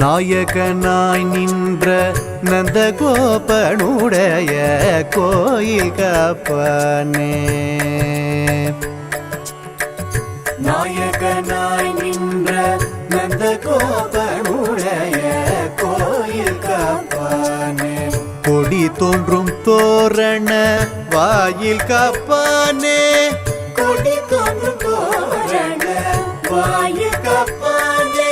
நாயகனாய் நின்ற நந்தகோபனுடைய கோயில் காப்பானே. நாயகனாய் நின்ற நந்தகோபனுடைய கோயில் காப்பானே. கொடி தோன்றும் தோரண வாயில் காப்பானே. கொடி தோன்றும் தோரண வாயில் காப்பானே.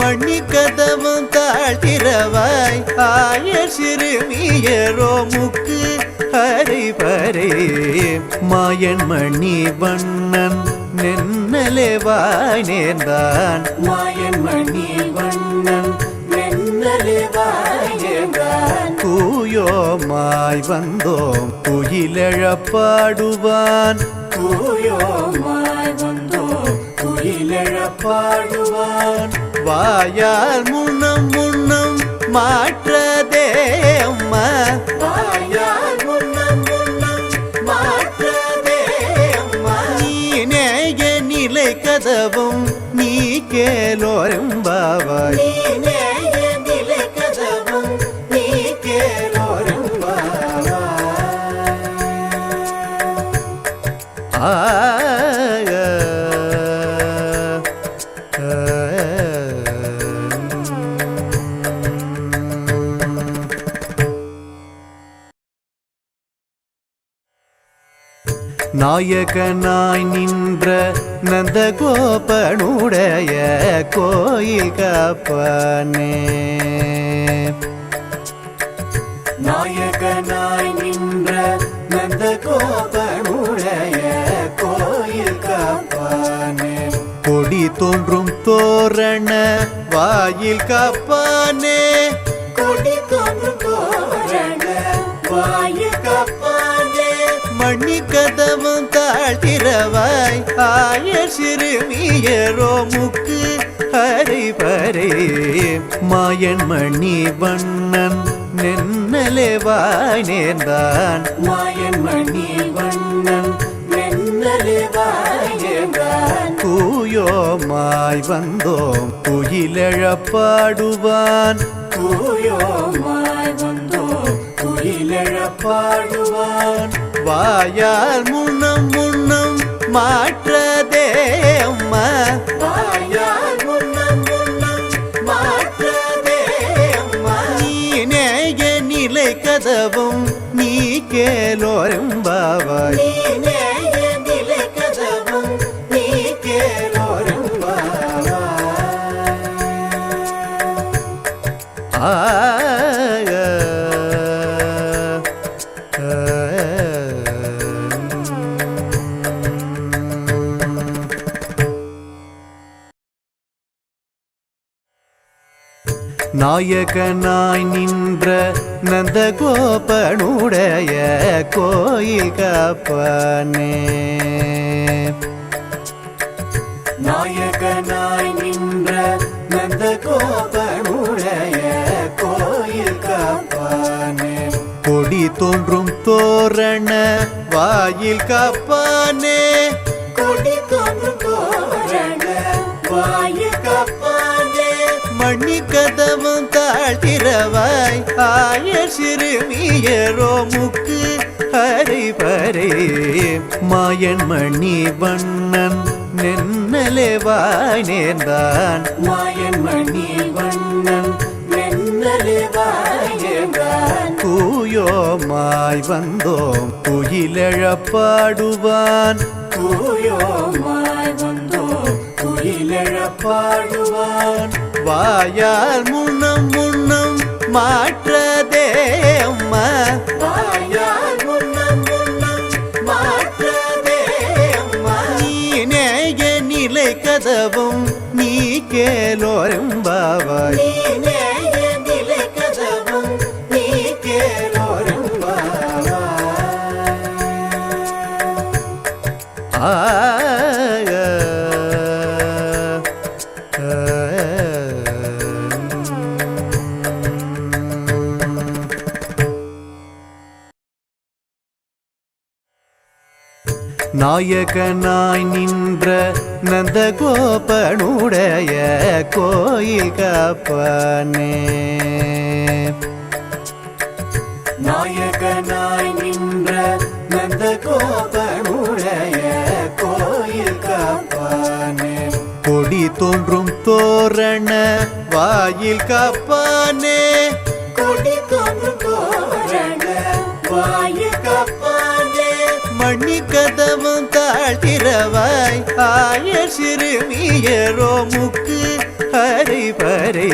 மணி கதவும் தாழ்த்திரவாய் ஆய சிறுமியரோ முக்கு ஹரிபரே. மாயன் மணி வண்ணன் நென்னலேவாய் நேர்ந்தான். மாயன் மணி வண்ணன் நென்னலேவாய் நேர்ந்தான். தூயோமாய் வந்தோம் துயிலெழப்பாடுவான். தூயோமாய் வந்தோம் துயிலெழப்பாடுவான். வாயால் முன்னம் முன்னம் மாற்றதே அம்மா. வாயால் முன்னம் முன்னம் மாற்றதே அம்மா. நீ நேய நிலை கதவும் நீ கேலோரம்பாவாய். நீ நேய நிலை கதவும் நீ கேலோரம்பாவாய். நாயகனாய் நின்ற நந்தகோபனுடைய கோயில் காப்பானே. நாயகனாய் நின்ற நந்தகோபனுடைய கோயில் காப்பானே. கொடி தோன்றும் தோரண வாயில் காப்பானே. கொடி தோன்றும் தோரண வாயில் காப்பானே. மணி கதவும் தாழ்த்திரவாய் ஆய சிறுமியரோ முக்கு ஹரிபரே. மாயன் மணி வண்ணன் நென்னலேவாய் நேர்ந்தான். மாயன் மணி வண்ணன் நென்னலேவாய் நேர்ந்தான். தூயோமாய் வந்தோம் துயிலெழப்பாடுவான். தூயோமாய் வந்தோம் துயிலெழப்பாடுவான். வாயால் முன்னம் முன்னம் மாற்றதே அம்மா. வாயால் முன்னம் முன்னம் மாற்றதே அம்மா. நீ நேய நிலை கதவும் நீ கேலோரம்பாவாய். நீ நேய நிலை கதவும் நீ கேலோரம்பாவாய். நாயகனாய் நின்ற நந்தகோபனுடைய கோயில் காப்பானே. நாயகனாய் நின்ற நந்தகோபனுடைய கோயில் காப்பானே. கொடி தோன்றும் தோரண வாயில் காப்பானே. கொடி தோன்றும் தோரண வாயில் காப்பானே. மணி கதவும் தாழ்த்திரவாய் ஆய சிறுமியரோ முக்கு ஹரிபரே. மாயன் மணி வண்ணன் நென்னலேவாய் நேர்ந்தான். மாயன் மணி வண்ணன் நென்னலேவாய் நேர்ந்தான். தூயோமாய் வந்தோம் துயிலெழப்பாடுவான். தூயோமாய் வந்தோம் துயிலெழப்பாடுவான். வாயால் முன்னம் முன்னம் மாற்றதே அம்மா. வாயால் முன்னம் முன்னம் மாற்றதே அம்மா. நீ நேய நிலை கதவும் நீ கேலோரம்பாவாய். நீ நேய நிலை கதவும் நீ கேலோரம்பாவாய். நாயகனாய் நின்ற நந்தகோபனுடைய கோயில் காப்பானே. நாயகனாய் நின்ற நந்தகோபனுடைய கோயில் காப்பானே. கொடி தோன்றும் தோரண வாயில் காப்பானே. கொடி தோன்றும் தோரண வாயில் காப்பானே. மணி கதவும் தாழ்த்திரவாய் ஆய சிறுமியரோ முக்கு ஹரி பரே.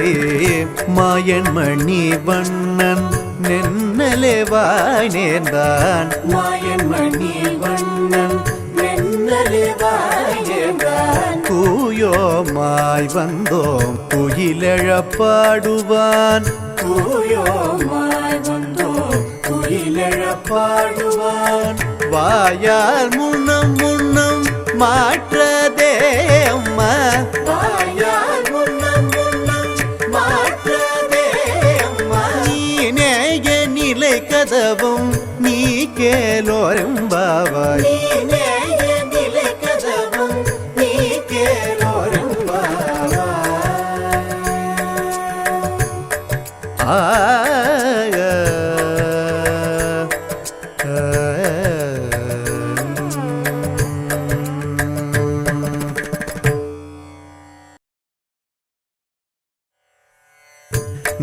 மாயன் மணி வண்ணன் நென்னலே வாய் நேர்ந்தான். மாயன் மணி வண்ணன் நென்னலே வாய் நேர்ந்தான். தூயோமாய் வந்தோம் துயிலெழப்பாடுவான். தூயோமாய் வந்தோம் துயிலெழப்பாடுவான். வாயால் முன்னம் முன்னம் மாற்றதே அம்மா. வாயால் முன்னம் முன்னம் மாற்றதே அம்மா. நீ நேய நிலை கதவும் நீ கேலோரம்பாவாய். நீ நேய நிலை கதவும் நீ கேலோரம்பாவாய்.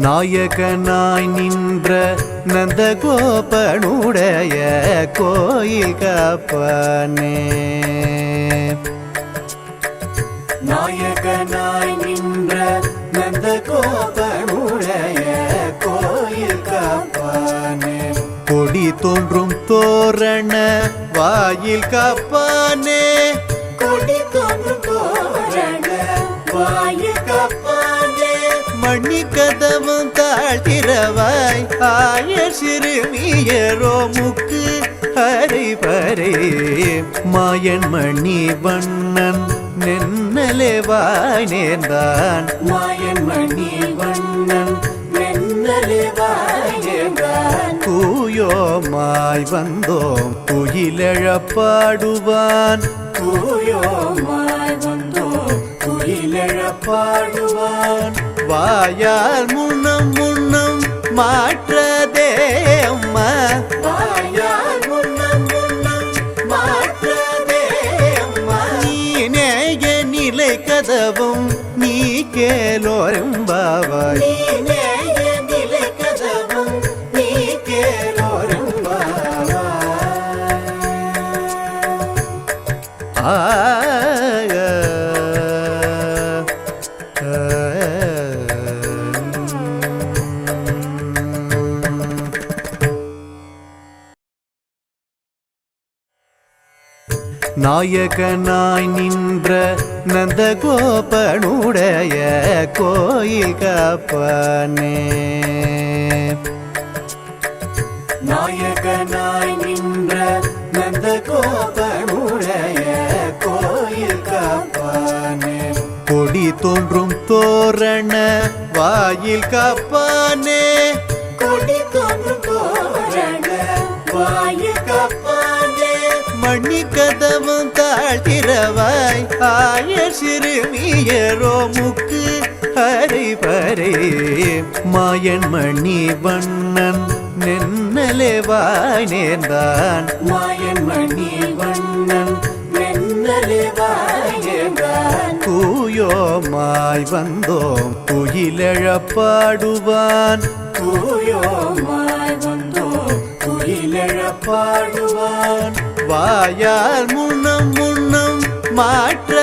நாயகனாய் நின்ற நந்தகோபனுடைய கோயில் காப்பானே. நாயகனாய் நின்ற நந்தகோபனுடைய கோயில் காப்பானே. கொடி தோன்றும் தோரண வாயில் காப்பானே. கொடி தோன்றும் தோரண வாயில் காப்பானே. மணி கதவும் தாழ்த்திரவாய் ஆய சிறுமியரோ முக்கு ஹரி பரே. மாயன் மணி வண்ணன் நென்னலே வாய் நேர்ந்தான். மாயன் மணி வண்ணன் நென்னலே வாய் நேர்ந்தான். தூயோமாய் வந்தோம் துயிலெழப்பாடுவான். தூயோமாய் வந்தோம் துயிலெழப்பாடுவான். வாயால் முன்னம் முன்னம் மாற்றதே அம்மா. வாயால் முன்னம் முன்னம் மாற்றதே அம்மா. நீ நேய நிலை கதவும் நீ கேலோரம்பாவாய். நீ நேய நிலை கதவும் நீ கேலோரம்பாவாய். நாயகனாய் நின்ற நந்தகோபனுடைய கோயில் காப்பானே. நாயகனாய் நின்ற நந்தகோபனுடைய கோயில் காப்பானே. கொடி தோன்றும் தோரண வாயில் காப்பானே. கொடி தோன்றும் தோரண வாயில் காப்பானே. மணி கதவும் தாழ்த்திரவாய் ஆய சிறுமியரோ முக்கு ஹரி பரே. மாயன் மணி வண்ணன் நென்னலே வாய் நேர்ந்தான். மாயன் மணி வண்ணன் நென்னலே வாய் நேர்ந்தான். தூயோமாய் வந்தோம் துயிலெழப்பாடுவான். தூயோமாய் வந்தோம் துயிலெழப்பாடுவான். வாயால் முன்னம் முன்னம் மாற்ற